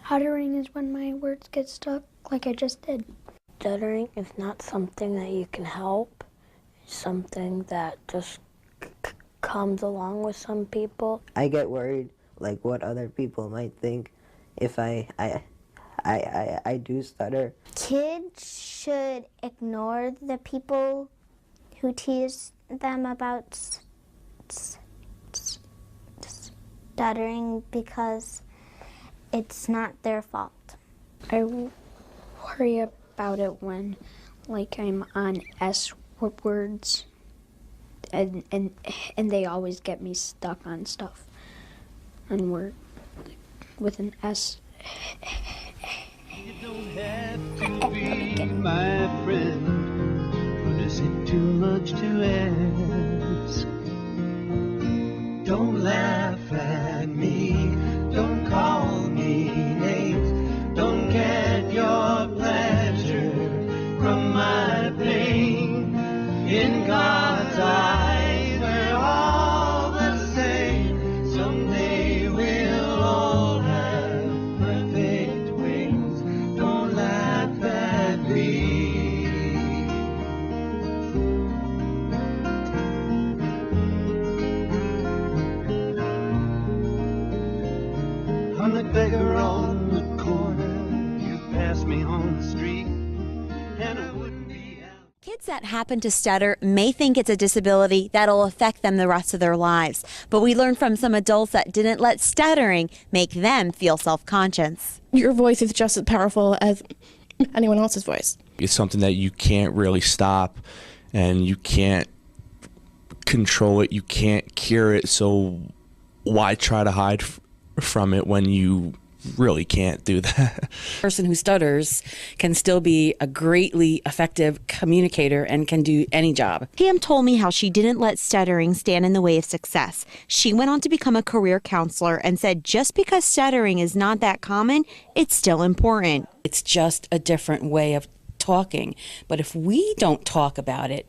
Stuttering is when my words get stuck, like I just did. Stuttering is not something that you can help. It's something that just comes along with some people. I get worried, like what other people might think if I do stutter. Kids should ignore the people who tease them about stuttering because it's not their fault. I worry about it when, like, I'm on S words, and they always get me stuck on stuff, on word with an S. You don't have to be my friend, but is it too much to ask? Don't laugh at me, don't call me names, don't get your pleasure from my pain. In God's eyes, we're all the same. Someday we'll all have perfect wings. Don't laugh at me. I'm the beggar on the corner. You pass me on the street, and I wouldn't be out. Kids that happen to stutter may think it's a disability that'll affect them the rest of their lives, but we learned from some adults that didn't let stuttering make them feel self-conscious. Your voice is just as powerful as anyone else's voice. It's something that you can't really stop, and you can't control it, you can't cure it, so why try to hide from it when you really can't do that? A person who stutters can still be a greatly effective communicator and can do any job. Pam told me how she didn't let stuttering stand in the way of success. She went on to become a career counselor and said just because stuttering is not that common, it's still important. It's just a different way of talking. But if we don't talk about it,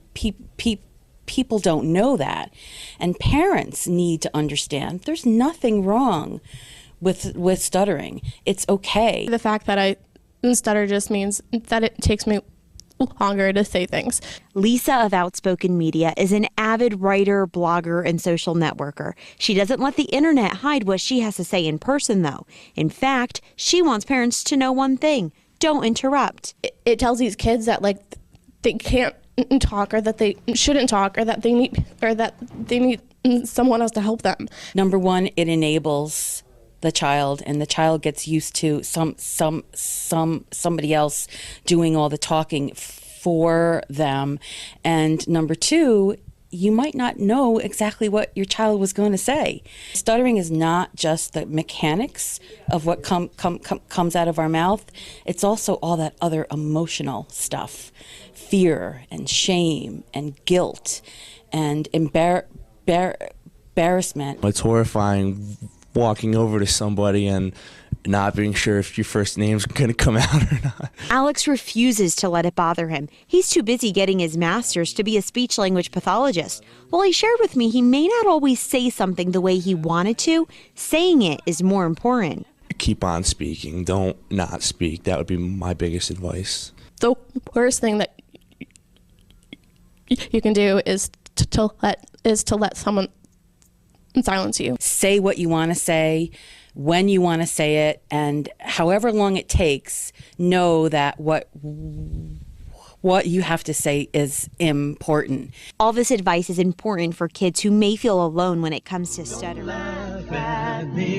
people don't know that. And parents need to understand there's nothing wrong with stuttering. It's okay. The fact that I stutter just means that it takes me longer to say things. Lisa of Outspoken Media is an avid writer, blogger, and social networker. She doesn't let the internet hide what she has to say in person, though. In fact, she wants parents to know one thing: don't interrupt. It tells these kids that, like, they can't talk, or that they shouldn't talk, or that they need someone else to help them. Number one, it enables the child, and the child gets used to somebody else doing all the talking for them. And number two, you might not know exactly what your child was going to say. Stuttering is not just the mechanics of what comes out of our mouth. It's also all that other emotional stuff: fear and shame and guilt and embarrassment. It's horrifying walking over to somebody and not being sure if your first name's going to come out or not. Alex refuses to let it bother him. He's too busy getting his master's to be a speech language pathologist. While he shared with me he may not always say something the way he wanted to, saying it is more important. Keep on speaking. Don't not speak. That would be my biggest advice. The worst thing that you can do is to let someone silence you. Say what you want to say, when you want to say it, and however long it takes, know that what you have to say is important. All this advice is important for kids who may feel alone when it comes to stuttering. Laugh at me.